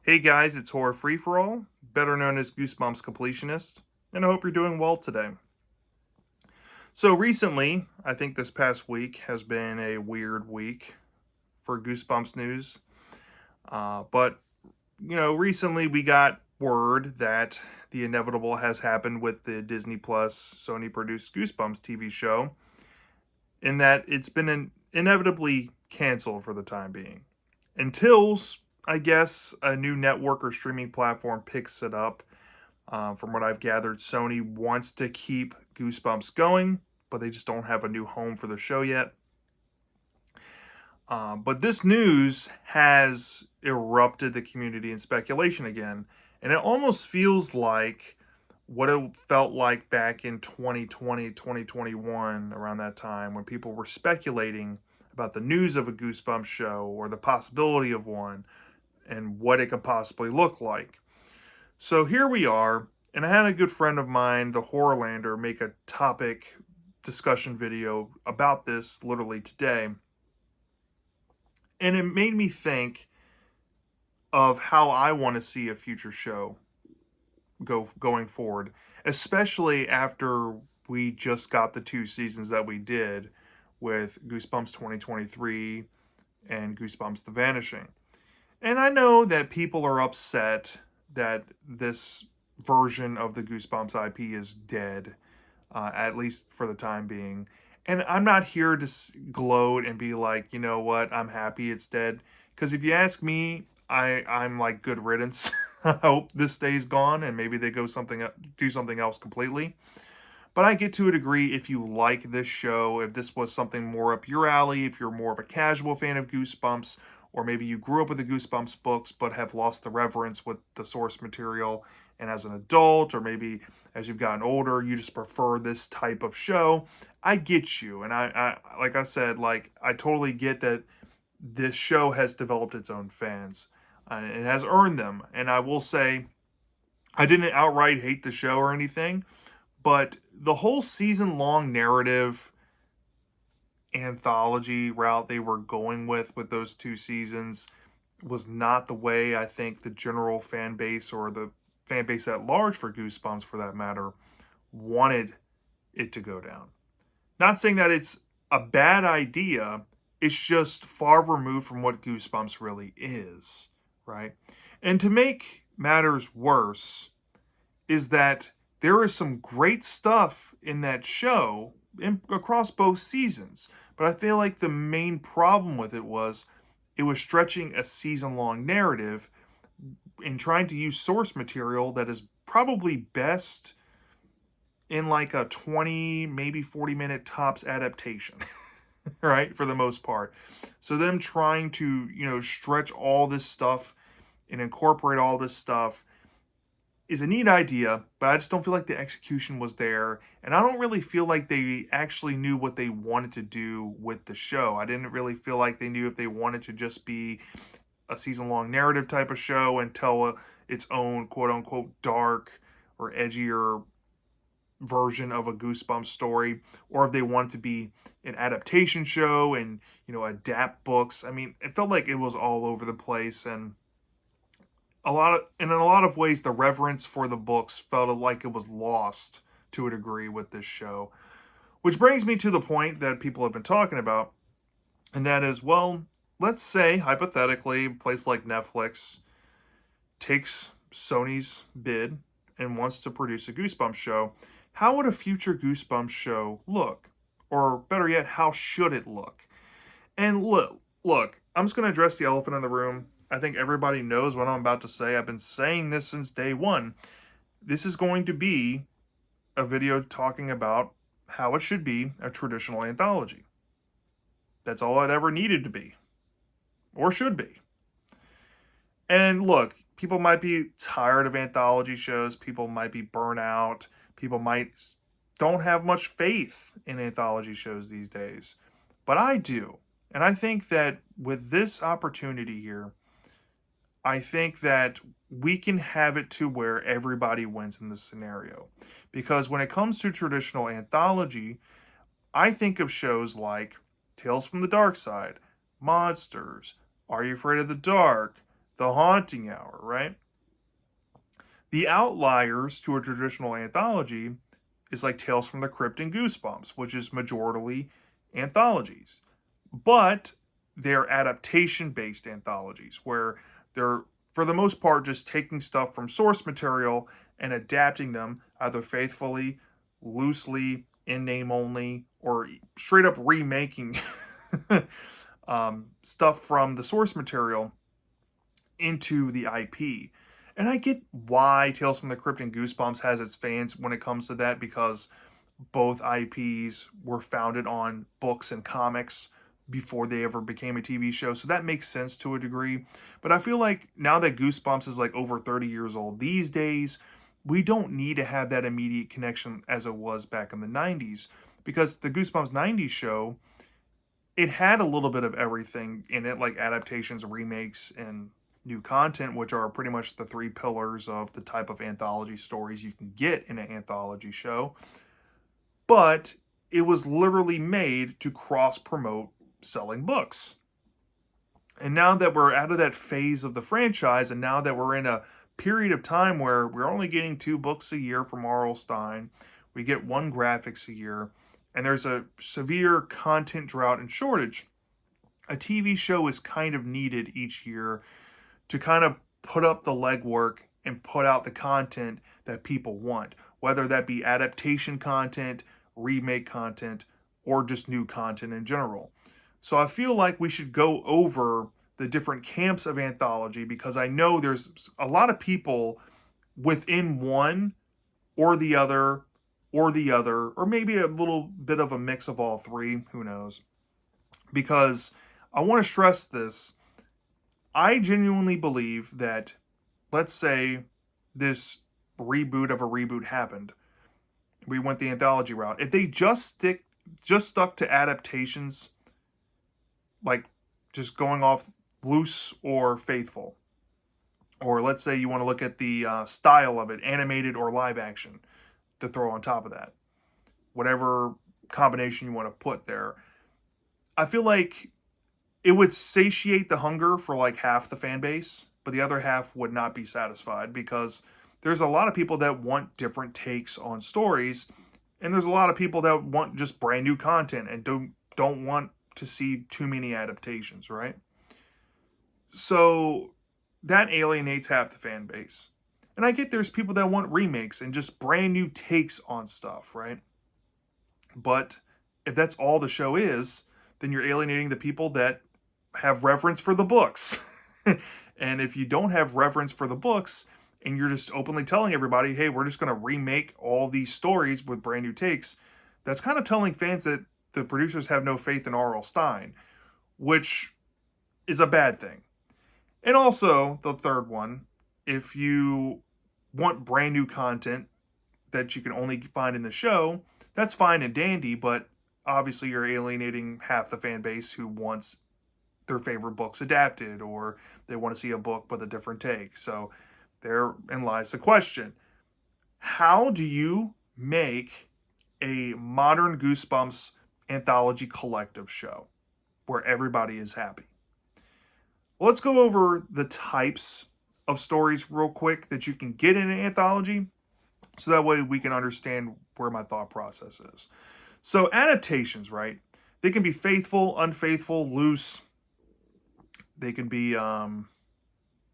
Hey guys, it's Horror Free For All, better known as Goosebumps Completionist, and I hope you're doing well today. So recently, I think this past week has been a weird week for Goosebumps news. But recently we got word that the inevitable has happened with the Disney Plus Sony produced Goosebumps TV show, in that it's been inevitably canceled for the time being. Until, I guess, a new network or streaming platform picks it up. From what I've gathered, Sony wants to keep Goosebumps going, but they just don't have a new home for the show yet. But this news has erupted the community in speculation again, and it almost feels like what it felt like back in 2020, 2021, around that time, when people were speculating about the news of a Goosebumps show or the possibility of one and what it could possibly look like. So here we are, and I had a good friend of mine, the Horrorlander, make a topic discussion video about this literally today. And it made me think of how I want to see a future show going forward, especially after we just got the two seasons that we did with Goosebumps 2023 and Goosebumps The Vanishing. And I know that people are upset that this version of the Goosebumps IP is dead, at least for the time being. And I'm not here to gloat and be like, you know what, I'm happy it's dead. Because if you ask me, I'm like good riddance. I hope this stays gone and maybe they do something else completely. But I get to a degree if you like this show, if this was something more up your alley, if you're more of a casual fan of Goosebumps, or maybe you grew up with the Goosebumps books but have lost the reverence with the source material, and as an adult, or maybe as you've gotten older, you just prefer this type of show. I get you, and I like I said, like I totally get that this show has developed its own fans. It has earned them, and I will say, I didn't outright hate the show or anything, but the whole season long narrative anthology route they were going with those two seasons was not the way I think the general fan base, or the fan base at large for Goosebumps for that matter, wanted it to go down. Not saying that it's a bad idea, it's just far removed from what Goosebumps really is, right? And to make matters worse, is that there is some great stuff in that show across both seasons. But I feel like the main problem with it was stretching a season long narrative and trying to use source material that is probably best in like a 20, maybe 40-minute tops adaptation, right? For the most part. So them trying to, stretch all this stuff and incorporate all this stuff is a neat idea, but I just don't feel like the execution was there. And I don't really feel like they actually knew what they wanted to do with the show. I didn't really feel like they knew if they wanted to just be a season long narrative type of show and tell its own quote unquote dark or edgier version of a Goosebumps story, or if they wanted to be an adaptation show and, adapt books. I mean, it felt like it was all over the place, and in a lot of ways the reverence for the books felt like it was lost to a degree with this show. Which brings me to the point that people have been talking about, and that is, well, let's say hypothetically a place like Netflix takes Sony's bid and wants to produce a Goosebumps show. How would a future Goosebumps show look? Or better yet, how should it look? And look, I'm just going to address the elephant in the room. I think everybody knows what I'm about to say. I've been saying this since day one. This is going to be a video talking about how it should be a traditional anthology. That's all it ever needed to be, or should be. And look, people might be tired of anthology shows. People might be burnt out. People might don't have much faith in anthology shows these days. But I do. And I think that with this opportunity here, I think that we can have it to where everybody wins in this scenario. Because when it comes to traditional anthology, I think of shows like Tales from the Dark Side, Monsters, Are You Afraid of the Dark, The Haunting Hour, right? The outliers to a traditional anthology is like Tales from the Crypt and Goosebumps, which is majorly anthologies. But they're adaptation based anthologies where they're, for the most part, just taking stuff from source material and adapting them either faithfully, loosely, in name only, or straight up remaking stuff from the source material into the IP. And I get why Tales from the Crypt and Goosebumps has its fans when it comes to that, because both IPs were founded on books and comics before they ever became a TV show. So that makes sense to a degree. But I feel like now that Goosebumps is like over 30 years old these days, we don't need to have that immediate connection as it was back in the 90s, because the Goosebumps 90s show, it had a little bit of everything in it, like adaptations, remakes, and new content, which are pretty much the three pillars of the type of anthology stories you can get in an anthology show. But it was literally made to cross promote selling books. And now that we're out of that phase of the franchise, and now that we're in a period of time where we're only getting 2 books a year from R.L. Stine, we get 1 graphics a year, and there's a severe content drought and shortage, a TV show is kind of needed each year to kind of put up the legwork and put out the content that people want, whether that be adaptation content, remake content, or just new content in general. So I feel like we should go over the different camps of anthology, because I know there's a lot of people within one or the other or maybe a little bit of a mix of all three, who knows. Because I want to stress this. I genuinely believe that, let's say this reboot of a reboot happened. We went the anthology route. If they just stuck to adaptations, like just going off loose or faithful, or let's say you want to look at the style of it, animated or live action, to throw on top of that, whatever combination you want to put there, I feel like it would satiate the hunger for like half the fan base, but the other half would not be satisfied, because there's a lot of people that want different takes on stories, and there's a lot of people that want just brand new content and don't want to see too many adaptations, right? So that alienates half the fan base. And I get there's people that want remakes and just brand new takes on stuff, right? But if that's all the show is, then you're alienating the people that have reverence for the books. And if you don't have reverence for the books and you're just openly telling everybody, hey, we're just going to remake all these stories with brand new takes, that's kind of telling fans that the producers have no faith in R.L. Stine, which is a bad thing. And also, the third one, if you want brand new content that you can only find in the show, that's fine and dandy, but obviously you're alienating half the fan base who wants their favorite books adapted, or they want to see a book with a different take. So therein lies the question. How do you make a modern Goosebumps anthology collective show where everybody is happy? Well, let's go over the types of stories real quick that you can get in an anthology, so that way we can understand where my thought process is. So adaptations, right? They can be faithful, unfaithful, loose. They can be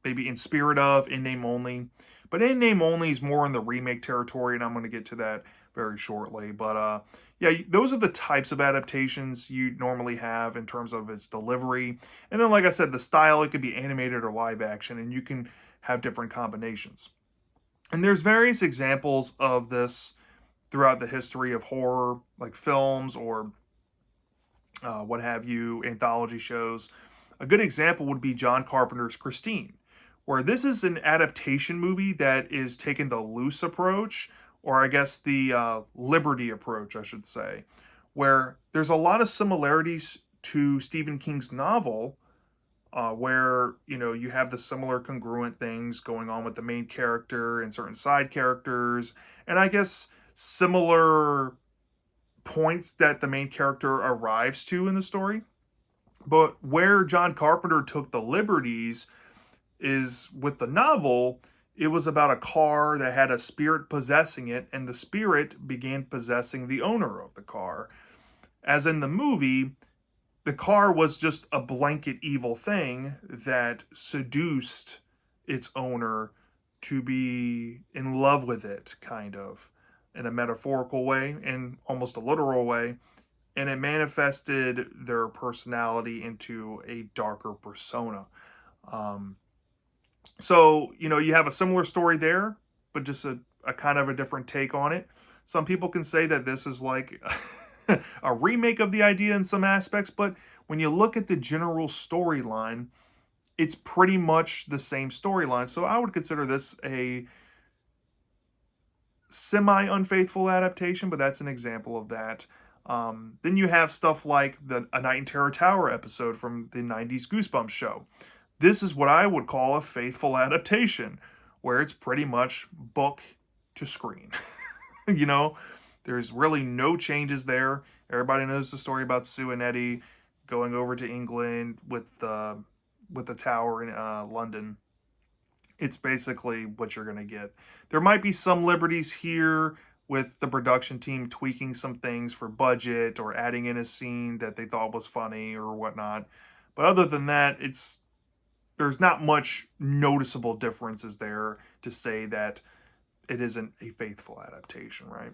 maybe in spirit of, in name only. But in name only is more in the remake territory, and I'm going to get to that very shortly. But yeah, those are the types of adaptations you normally have in terms of its delivery. And then, like I said, the style, it could be animated or live action, and you can have different combinations. And there's various examples of this throughout the history of horror, like films or what have you, anthology shows. A good example would be John Carpenter's Christine, where this is an adaptation movie that is taking the loose approach, or I guess the liberty approach, I should say, where there's a lot of similarities to Stephen King's novel, where you have the similar congruent things going on with the main character and certain side characters, and I guess similar points that the main character arrives to in the story. But where John Carpenter took the liberties is with the novel, it was about a car that had a spirit possessing it, and the spirit began possessing the owner of the car. As in the movie, the car was just a blanket evil thing that seduced its owner to be in love with it, kind of, in a metaphorical way and almost a literal way. And it manifested their personality into a darker persona. Um, so, you have a similar story there, but just a kind of a different take on it. Some people can say that this is like a remake of the idea in some aspects, but when you look at the general storyline, it's pretty much the same storyline. So I would consider this a semi unfaithful adaptation, but that's an example of that. Then you have stuff like the A Night in Terror Tower episode from the 90s Goosebumps show. This is what I would call a faithful adaptation, where it's pretty much book to screen. you know, there's really no changes there. Everybody knows the story about Sue and Eddie going over to England with the tower in London. It's basically what you're going to get. There might be some liberties here with the production team tweaking some things for budget or adding in a scene that they thought was funny or whatnot. But other than that, there's not much noticeable differences there to say that it isn't a faithful adaptation, right?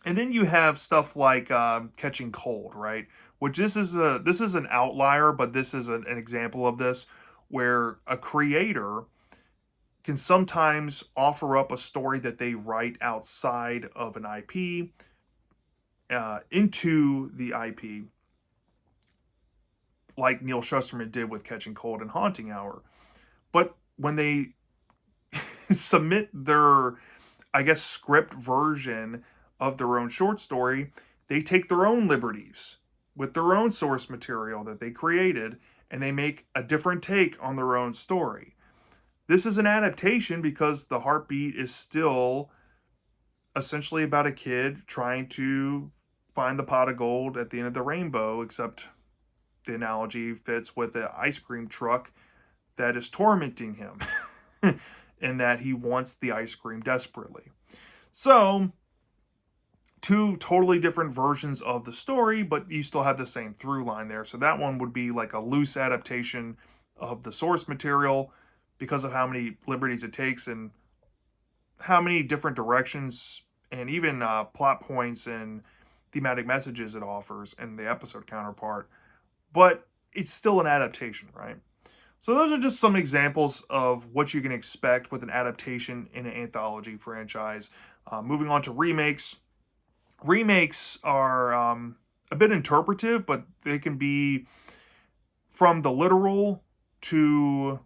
And then you have stuff like Catching Cold, right? Which this is an outlier, but this is an example of this, where a creator can sometimes offer up a story that they write outside of an IP into the IP, like Neil Shusterman did with Catching Cold and Haunting Hour. But when they submit their, I guess, script version of their own short story, they take their own liberties with their own source material that they created, and they make a different take on their own story. This is an adaptation because the heartbeat is still essentially about a kid trying to find the pot of gold at the end of the rainbow, except the analogy fits with the ice cream truck that is tormenting him and that he wants the ice cream desperately. So, two totally different versions of the story, but you still have the same through line there. So that one would be like a loose adaptation of the source material because of how many liberties it takes and how many different directions and even plot points and thematic messages it offers and the episode counterpart. But it's still an adaptation, right? So those are just some examples of what you can expect with an adaptation in an anthology franchise. Moving on to remakes. Remakes are a bit interpretive, but they can be from the literal to,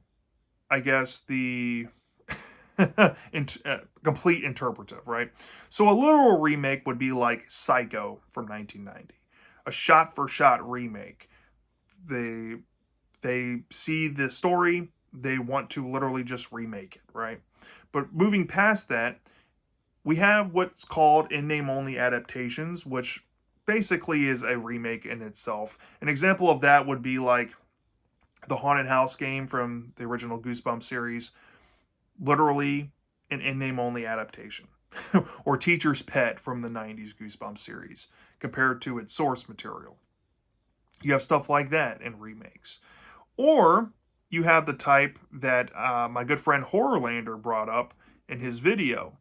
I guess, the complete interpretive, right? So a literal remake would be like Psycho from 1990, a shot-for-shot remake. They see the story, they want to literally just remake it, right? But moving past that, we have what's called in-name-only adaptations, which basically is a remake in itself. An example of that would be like the Haunted House game from the original Goosebumps series, literally an in-name-only adaptation. Or Teacher's Pet from the 90s Goosebumps series, compared to its source material. You have stuff like that in remakes. Or you have the type that my good friend Horrorlander brought up in his video,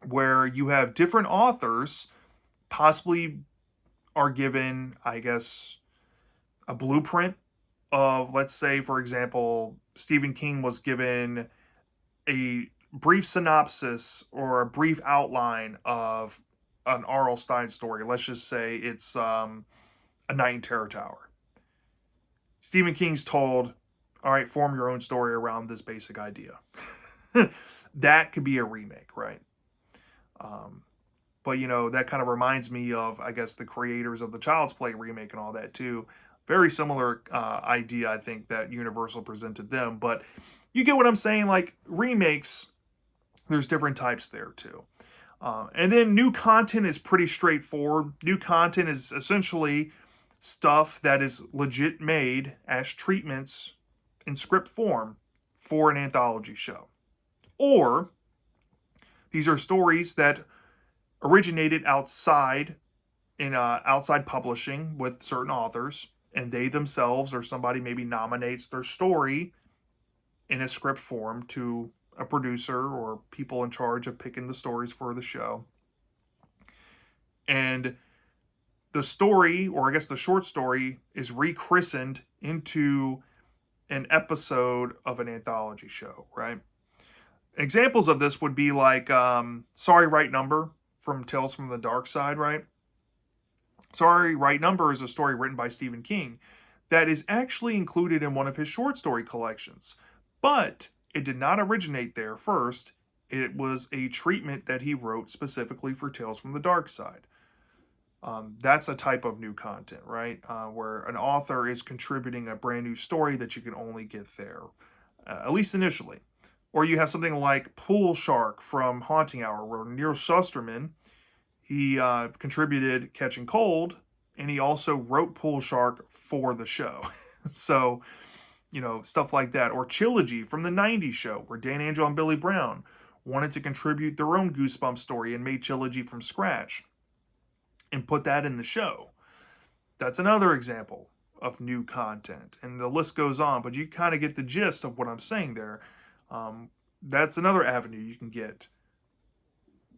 where you have different authors possibly are given, I guess, a blueprint of, let's say, for example, Stephen King was given a brief synopsis or a brief outline of an R.L. Stine story. Let's just say it's A Night in Terror Tower. Stephen King's told, all right, form your own story around this basic idea. That could be a remake, right? But, that kind of reminds me of, I guess, the creators of the Child's Play remake and all that, too. Very similar idea, I think, that Universal presented them. But you get what I'm saying? Like, remakes, there's different types there, too. And then new content is pretty straightforward. New content is essentially stuff that is legit made as treatments in script form for an anthology show. Or these are stories that originated outside in outside publishing with certain authors, and they themselves or somebody maybe nominates their story in a script form to a producer or people in charge of picking the stories for the show. And the story, or I guess the short story, is rechristened into an episode of an anthology show, right? Examples of this would be like Sorry, Right Number from Tales from the Dark Side, right? Sorry, Right Number is a story written by Stephen King that is actually included in one of his short story collections. But it did not originate there first. It was a treatment that he wrote specifically for Tales from the Dark Side. That's a type of new content, right? Where an author is contributing a brand new story that you can only get there, at least initially. Or you have something like Pool Shark from Haunting Hour, where Neil Shusterman, he contributed Catching Cold, and he also wrote Pool Shark for the show. So, stuff like that. Or Trilogy from the 90s show, where Dan Angel and Billy Brown wanted to contribute their own Goosebumps story and made Trilogy from scratch and put that in the show. That's another example of new content. And the list goes on, but you kind of get the gist of what I'm saying there. That's another avenue you can get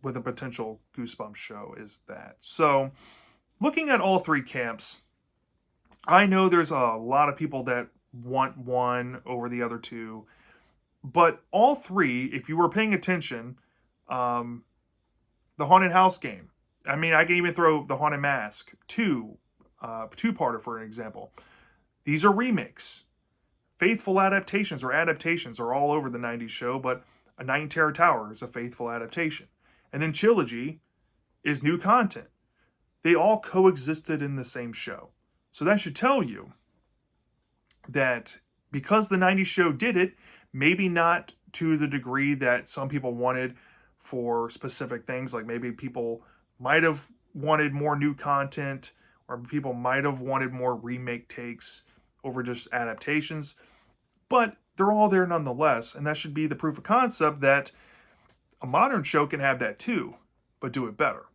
with a potential Goosebumps show, is that. So, looking at all three camps, I know there's a lot of people that want one over the other two, but all three, if you were paying attention, the Haunted House game, I mean, I can even throw the Haunted Mask two-parter for an example. These are remakes. Faithful adaptations are all over the 90s show, but A Night in Terror Tower is a faithful adaptation. And then Trilogy is new content. They all coexisted in the same show. So that should tell you that because the 90s show did it, maybe not to the degree that some people wanted for specific things, like maybe people might have wanted more new content, or people might have wanted more remake takes over just adaptations, but they're all there nonetheless, and that should be the proof of concept that a modern show can have that too, but do it better.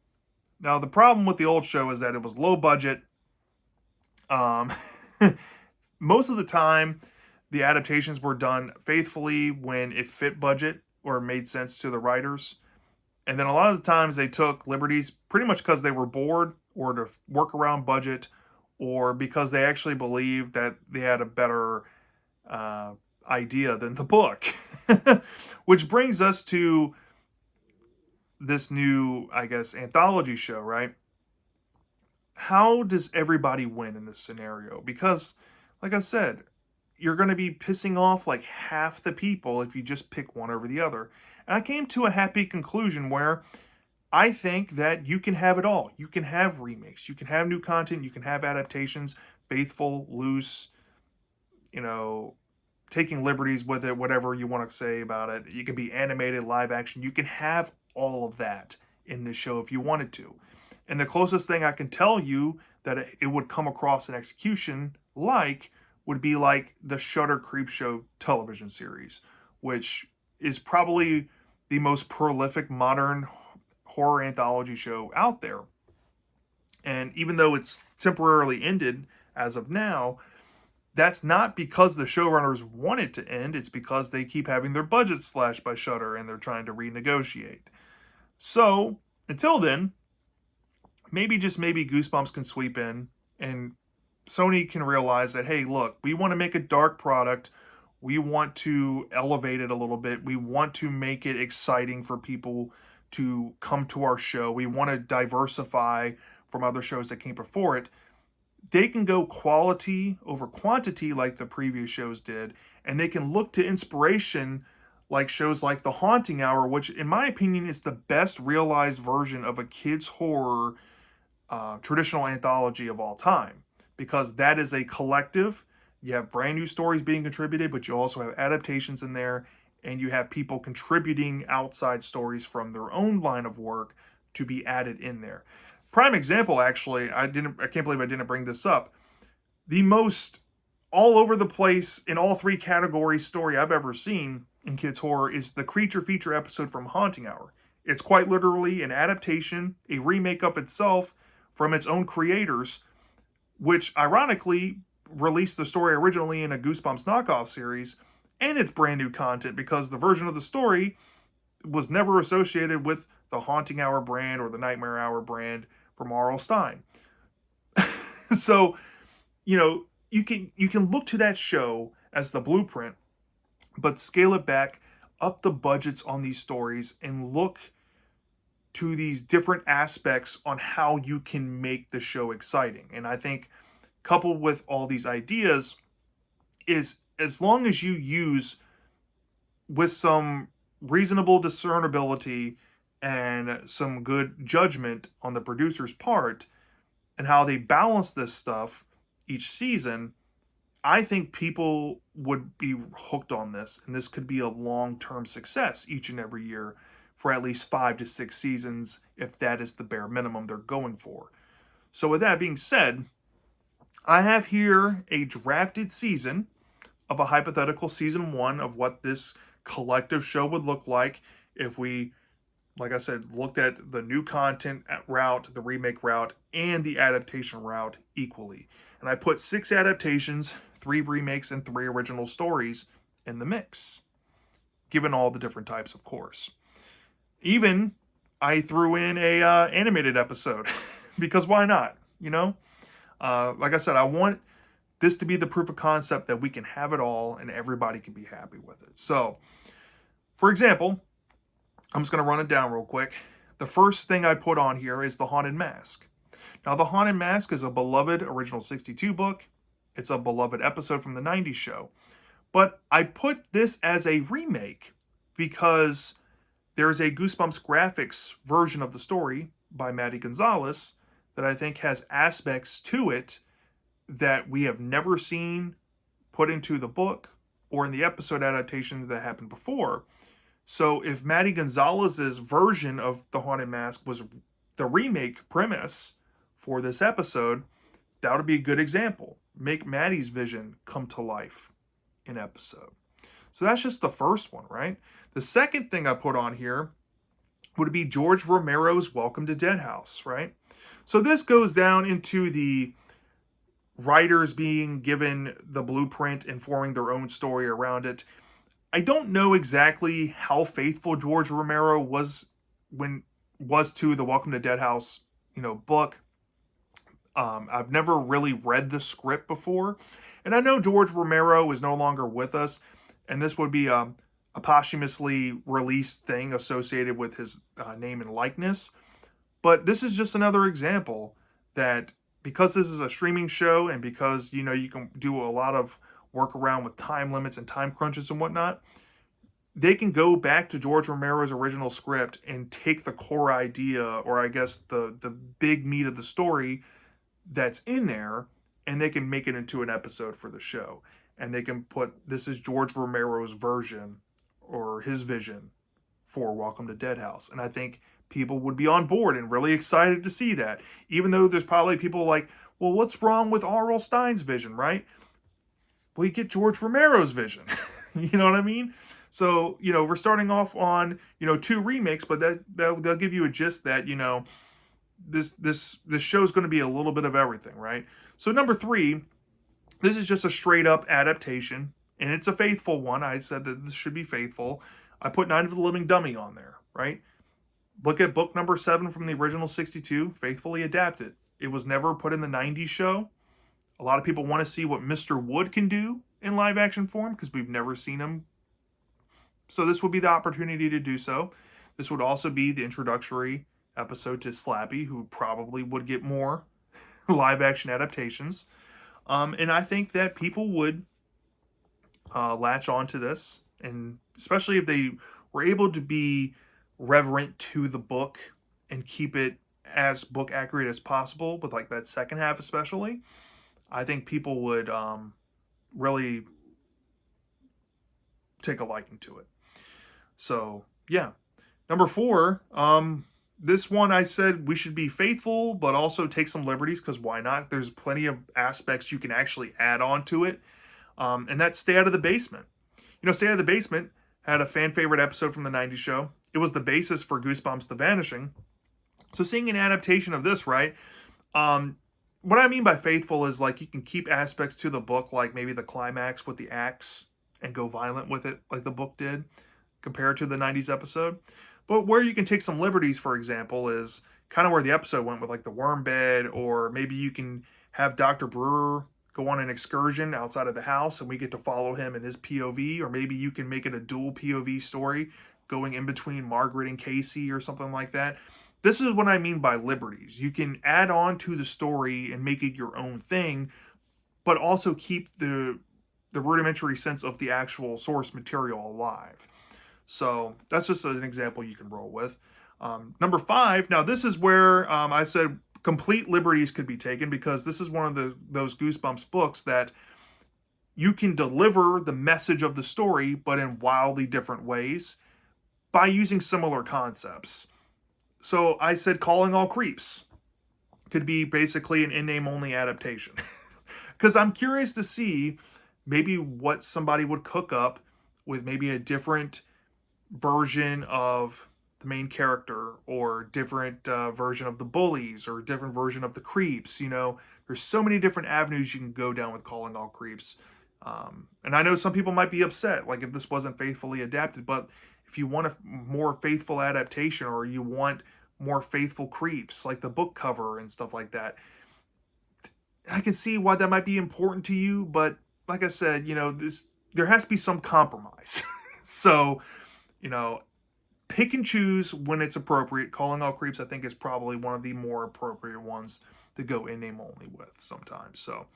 Now, the problem with the old show is that it was low budget. Most of the time, the adaptations were done faithfully when it fit budget or made sense to the writers. And then a lot of the times they took liberties pretty much because they were bored or to work around budget, or because they actually believed that they had a better idea than the book. Which brings us to this new, I guess, anthology show, right? How does everybody win in this scenario? Because, like I said, you're going to be pissing off like half the people if you just pick one over the other. And I came to a happy conclusion where I think that you can have it all. You can have remakes, you can have new content, you can have adaptations, faithful, loose, taking liberties with it, whatever you want to say about it. You can be animated, live action. You can have all of that in this show if you wanted to. And the closest thing I can tell you that it would come across in execution would be like the Shudder Creepshow television series, which is probably the most prolific modern horror anthology show out there. And even though it's temporarily ended as of now, that's not because the showrunners want it to end. It's because they keep having their budget slashed by Shudder and they're trying to renegotiate. So, until then, maybe just maybe Goosebumps can sweep in and Sony can realize that, hey, look, we want to make a dark product. We want to elevate it a little bit. We want to make it exciting for people to come to our show. We want to diversify from other shows that came before it. They can go quality over quantity like the previous shows did, and they can look to inspiration like shows like The Haunting Hour, which in my opinion is the best realized version of a kids' horror traditional anthology of all time, because that is a collective. You have brand new stories being contributed, but you also have adaptations in there, and you have people contributing outside stories from their own line of work to be added in there. Prime example, actually, I can't believe I didn't bring this up. The most all over the place in all three categories story I've ever seen in kids horror is the creature feature episode from Haunting Hour. It's quite literally an adaptation, a remake of itself from its own creators, which ironically released the story originally in a Goosebumps knockoff series, and it's brand new content because the version of the story was never associated with the Haunting Hour brand or the Nightmare Hour brand from R.L. Stine. So, you can look to that show as the blueprint, but scale it back, up the budgets on these stories, and look to these different aspects on how you can make the show exciting. And I think coupled with all these ideas is, as long as you use with some reasonable discernibility and some good judgment on the producer's part and how they balance this stuff each season, I think people would be hooked on this, and this could be a long-term success each and every year for at least 5 to 6 seasons, if that is the bare minimum they're going for. So with that being said, I have here a drafted season of a hypothetical season 1 of what this collective show would look like if we, like I said, looked at the new content route, the remake route, and the adaptation route equally. And I put 6 adaptations, 3 remakes, and 3 original stories in the mix, given all the different types, of course. Even I threw in a animated episode because why not? Like I said, I want this to be the proof of concept that we can have it all and everybody can be happy with it. So, for example, I'm just going to run it down real quick. The first thing I put on here is The Haunted Mask. Now, The Haunted Mask is a beloved original 62 book. It's a beloved episode from the 90s show. But I put this as a remake because there's a Goosebumps graphics version of the story by Maddie Gonzalez that I think has aspects to it that we have never seen put into the book or in the episode adaptations that happened before. So if Maddie Gonzalez's version of The Haunted Mask was the remake premise for this episode, that would be a good example. Make Maddie's vision come to life in episode. So that's just the first one, right? The second thing I put on here would be George Romero's Welcome to Dead House, right? So this goes down into the writers being given the blueprint and forming their own story around it. I don't know exactly how faithful George Romero was to the Welcome to Dead House, book. I've never really read the script before, and I know George Romero is no longer with us, and this would be a posthumously released thing associated with his name and likeness. But this is just another example that because this is a streaming show and because you can do a lot of work around with time limits and time crunches and whatnot, they can go back to George Romero's original script and take the core idea, or I guess the big meat of the story that's in there, and they can make it into an episode for the show. And they can put, this is George Romero's version or his vision for Welcome to Dead House. And I think people would be on board and really excited to see that. Even though there's probably people like, well, what's wrong with R.L. Stine's vision, right? Well, you get George Romero's vision. You know what I mean? So, we're starting off on, 2 remakes, but they'll give you a gist that, this show's going to be a little bit of everything, right? So number 3, this is just a straight up adaptation, and it's a faithful one. I said that this should be faithful. I put Night of the Living Dummy on there, right? Look at book number 7 from the original 62, faithfully adapted. It was never put in the 90s show. A lot of people want to see what Mr. Wood can do in live action form because we've never seen him. So this would be the opportunity to do so. This would also be the introductory episode to Slappy, who probably would get more live action adaptations. And I think that people would latch on to this, and especially if they were able to be reverent to the book and keep it as book accurate as possible with like that second half especially, I think people would really take a liking to it. So yeah. Number 4, this one I said we should be faithful, but also take some liberties, because why not? There's plenty of aspects you can actually add on to it and that's Stay Out of the Basement. Stay Out of the Basement had a fan favorite episode from the 90s show. It was the basis for Goosebumps The Vanishing. So seeing an adaptation of this, right? What I mean by faithful is like you can keep aspects to the book, like maybe the climax with the axe, and go violent with it, like the book did, compared to the 90s episode. But where you can take some liberties, for example, is kind of where the episode went with like the worm bed, or maybe you can have Dr. Brewer go on an excursion outside of the house and we get to follow him in his POV, or maybe you can make it a dual POV story going in between Margaret and Casey or something like that. This is what I mean by liberties. You can add on to the story and make it your own thing, but also keep the rudimentary sense of the actual source material alive. So that's just an example you can roll with. Number 5, now this is where I said complete liberties could be taken, because this is one of those Goosebumps books that you can deliver the message of the story, but in wildly different ways by using similar concepts. So I said Calling All Creeps could be basically an in-name only adaptation. Because I'm curious to see maybe what somebody would cook up with maybe a different version of the main character, or different version of the bullies, or different version of the creeps. There's so many different avenues you can go down with Calling All Creeps. And I know some people might be upset, like if this wasn't faithfully adapted, but if you want a more faithful adaptation, or you want more faithful creeps, like the book cover and stuff like that, I can see why that might be important to you. But like I said, there has to be some compromise. So, pick and choose when it's appropriate. Calling All Creeps, I think, is probably one of the more appropriate ones to go in name only with sometimes. So,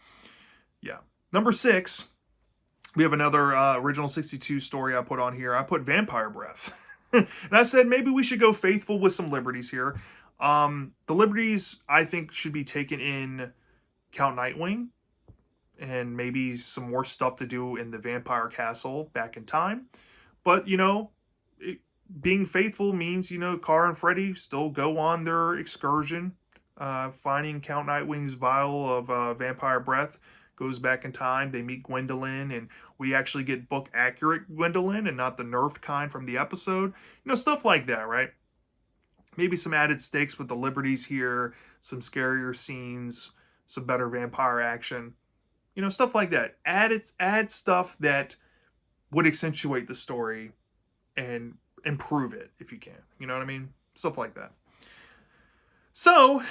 yeah. Number 6, we have another original 62 story I put on here. I put Vampire Breath. And I said maybe we should go faithful with some liberties here. The liberties, I think, should be taken in Count Nightwing, and maybe some more stuff to do in the Vampire Castle back in time. But, being faithful means, Carr and Freddy still go on their excursion, finding Count Nightwing's vial of vampire breath, goes back in time. They meet Gwendolyn, and we actually get book accurate Gwendolyn and not the nerfed kind from the episode. Stuff like that, right? Maybe some added stakes with the liberties here, some scarier scenes, some better vampire action, stuff like that. Add stuff that would accentuate the story and improve it if you can. You know what I mean? Stuff like that. So,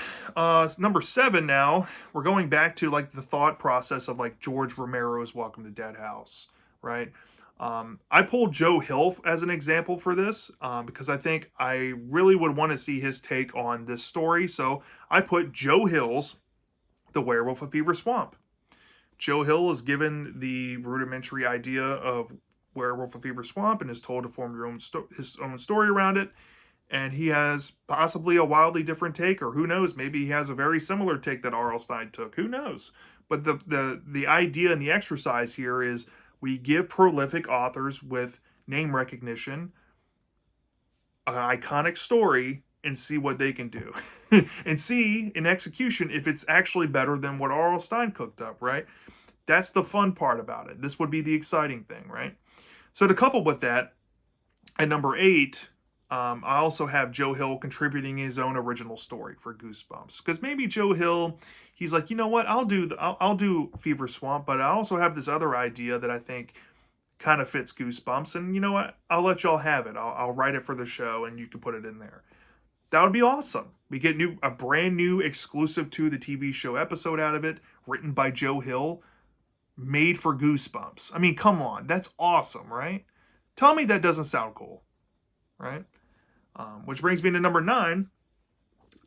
number 7 now, we're going back to like the thought process of like George Romero's Welcome to Dead House, right? I pulled Joe Hill as an example for this because I think I really would want to see his take on this story. So I put Joe Hill's The Werewolf of Fever Swamp. Joe Hill is given the rudimentary idea of Werewolf of Fever Swamp and is told to form his own story around it. And he has possibly a wildly different take, or who knows, maybe he has a very similar take that R.L. Stine took. Who knows? But the idea and the exercise here is we give prolific authors with name recognition an iconic story and see what they can do. And see, in execution, if it's actually better than what R.L. Stine cooked up, right? That's the fun part about it. This would be the exciting thing, right? So to couple with that, at number 8, I also have Joe Hill contributing his own original story for Goosebumps, because maybe Joe Hill, he's like, you know what, I'll do Fever Swamp, but I also have this other idea that I think kind of fits Goosebumps, and you know what, I'll let y'all have it. I'll write it for the show, and you can put it in there. That would be awesome. We get a brand new exclusive to the TV show episode out of it, written by Joe Hill, made for Goosebumps. I mean, come on, that's awesome, right? Tell me that doesn't sound cool, right? Which brings me to number 9.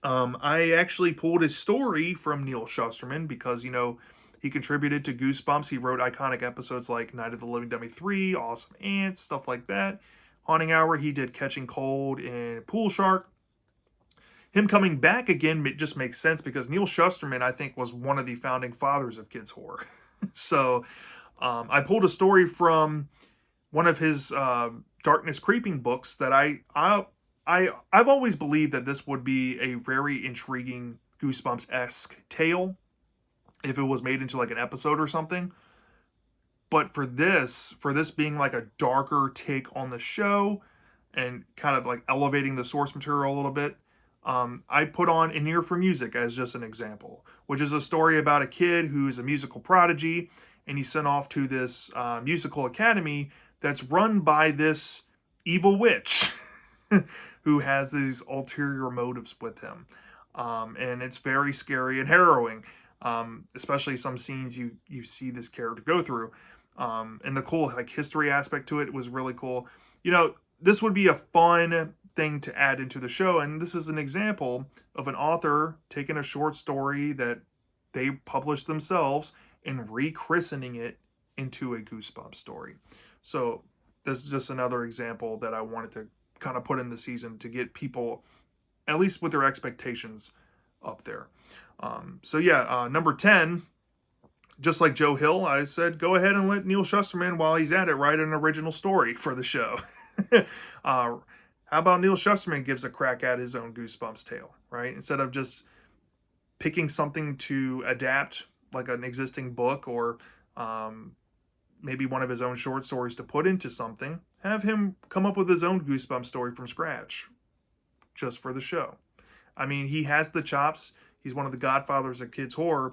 I actually pulled a story from Neil Shusterman because, he contributed to Goosebumps. He wrote iconic episodes like Night of the Living Dummy 3, Awesome Ants, stuff like that. Haunting Hour, he did Catching Cold and Pool Shark. Him coming back again just makes sense because Neil Shusterman, I think, was one of the founding fathers of kids horror. So I pulled a story from one of his Darkness Creeping books that I've always believed that this would be a very intriguing Goosebumps-esque tale if it was made into like an episode or something. But for this being like a darker take on the show and kind of like elevating the source material a little bit, I put on An Ear for Music as just an example, which is a story about a kid who's a musical prodigy, and he's sent off to this musical academy that's run by this evil witch who has these ulterior motives with him. And it's very scary and harrowing, especially some scenes you see this character go through. And the cool like history aspect to it was really cool. This would be a fun thing to add into the show, and this is an example of an author taking a short story that they published themselves and rechristening it into a Goosebumps story. So this is just another example that I wanted to kind of put in the season to get people, at least with their expectations, up there. Number 10, just like Joe Hill, I said, go ahead and let Neil Shusterman, while he's at it, write an original story for the show. How about Neil Shusterman gives a crack at his own Goosebumps tale, right? Instead of just picking something to adapt, like an existing book or maybe one of his own short stories to put into something, have him come up with his own Goosebumps story from scratch, just for the show. I mean, he has the chops. He's one of the godfathers of kids horror.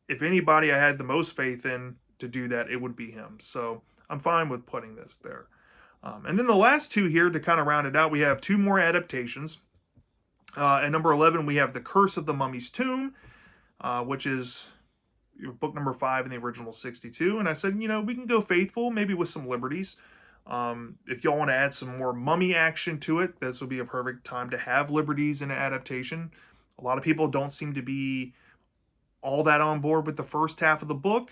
If anybody I had the most faith in to do that, it would be him. So I'm fine with putting this there. And then the last two here to kind of round it out, we have two more adaptations. At number 11, we have The Curse of the Mummy's Tomb, which is book number 5 in the original 62. And I said, we can go faithful, maybe with some liberties. If y'all want to add some more mummy action to it, this would be a perfect time to have liberties in an adaptation. A lot of people don't seem to be all that on board with the first half of the book.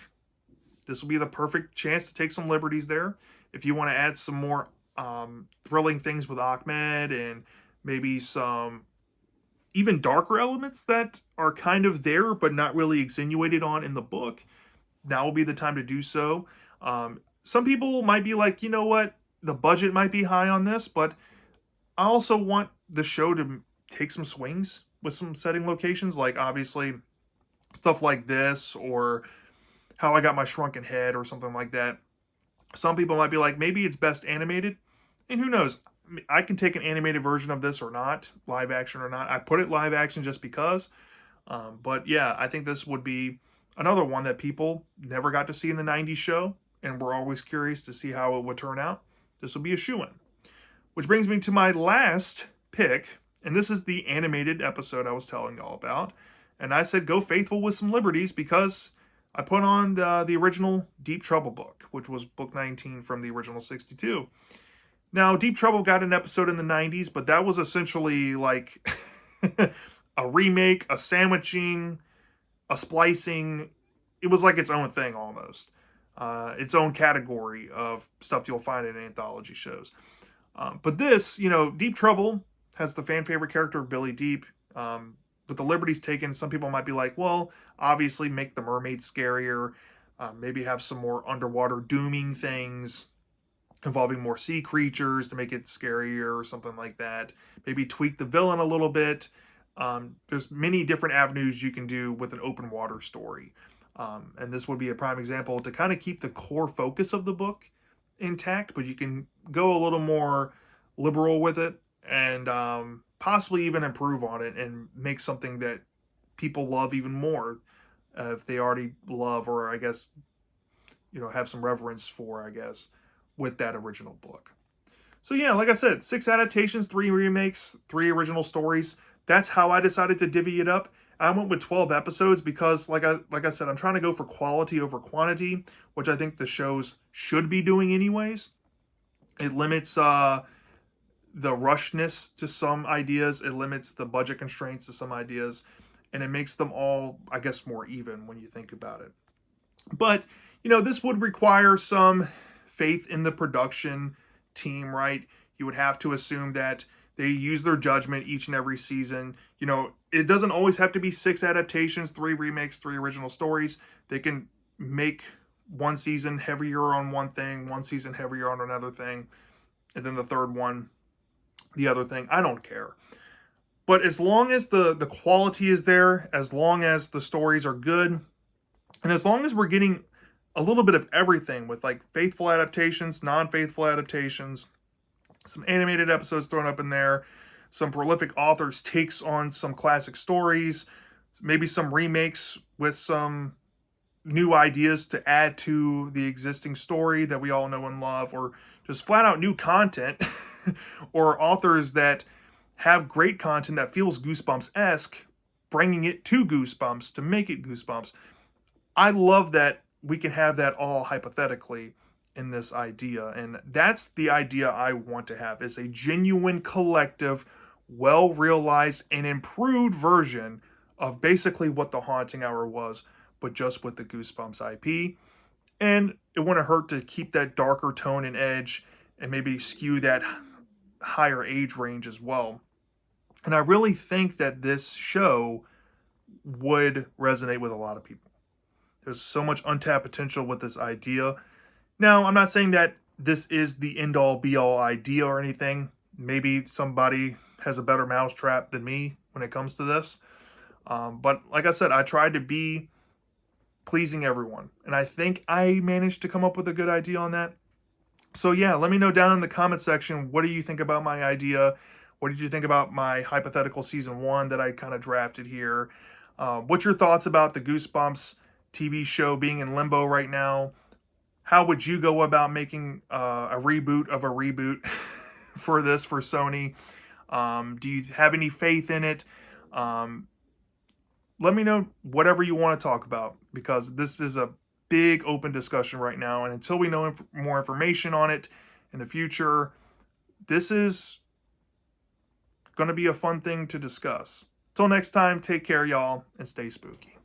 This will be the perfect chance to take some liberties there. If you want to add some more thrilling things with Ahmed and maybe some even darker elements that are kind of there but not really extenuated on in the book, now will be the time to do so. Some people might be like, you know what, the budget might be high on this, but I also want the show to take some swings with some setting locations, like obviously stuff like this or How I Got My Shrunken Head or something like that. Some people might be like, maybe it's best animated, and who knows, I can take an animated version of this or not, live action or not. I put it live action just because, but yeah, I think this would be another one that people never got to see in the 90s show, and we're always curious to see how it would turn out. This will be a shoo-in. Which brings me to my last pick, and this is the animated episode I was telling y'all about. And I said go faithful with some liberties because I put on the original Deep Trouble book, which was book 19 from the original 62. Now, Deep Trouble got an episode in the 90s, but that was essentially like a remake, a sandwiching, a splicing. It was like its own thing almost. Its own category of stuff you'll find in anthology shows. But this, Deep Trouble has the fan favorite character of Billy Deep. With the liberties taken, some people might be like, well, obviously make the mermaids scarier. Maybe have some more underwater dooming things involving more sea creatures to make it scarier or something like that. Maybe tweak the villain a little bit. There's many different avenues you can do with an open water story. And this would be a prime example to kind of keep the core focus of the book intact, but you can go a little more liberal with it and possibly even improve on it and make something that people love even more if they already love, or I guess, have some reverence for, I guess, with that original book. So yeah, like I said, 6 adaptations, 3 remakes, 3 original stories. That's how I decided to divvy it up. I went with 12 episodes because, like I said, I'm trying to go for quality over quantity, which I think the shows should be doing anyways. It limits the rushness to some ideas. It limits the budget constraints to some ideas. And it makes them all, I guess, more even when you think about it. But, this would require some faith in the production team, right? You would have to assume that they use their judgment each and every season. It doesn't always have to be 6 adaptations, 3 remakes, 3 original stories. They can make one season heavier on one thing, one season heavier on another thing, and then the third one, the other thing. I don't care. But as long as the quality is there, as long as the stories are good, and as long as we're getting a little bit of everything with like faithful adaptations, non-faithful adaptations, some animated episodes thrown up in there, some prolific authors' takes on some classic stories, maybe some remakes with some new ideas to add to the existing story that we all know and love, or just flat out new content, or authors that have great content that feels Goosebumps-esque, bringing it to Goosebumps to make it Goosebumps. I love that we can have that all hypothetically in this idea, and that's the idea I want to have, is a genuine collective, well realized and improved version of basically what the Haunting Hour was, but just with the Goosebumps IP. And it wouldn't hurt to keep that darker tone and edge, and maybe skew that higher age range as well. And I really think that this show would resonate with a lot of people. There's so much untapped potential with this idea. Now, I'm not saying that this is the end-all be-all idea or anything. Maybe somebody has a better mousetrap than me when it comes to this. But like I said, I tried to be pleasing everyone. And I think I managed to come up with a good idea on that. So yeah, let me know down in the comment section, what do you think about my idea? What did you think about my hypothetical season 1 that I kind of drafted here? What's your thoughts about the Goosebumps TV show being in limbo right now? How would you go about making a reboot of a reboot for this, for Sony? Do you have any faith in it? Let me know whatever you want to talk about, because this is a big open discussion right now. And until we know more information on it in the future, this is going to be a fun thing to discuss. Till next time, take care, y'all, and stay spooky.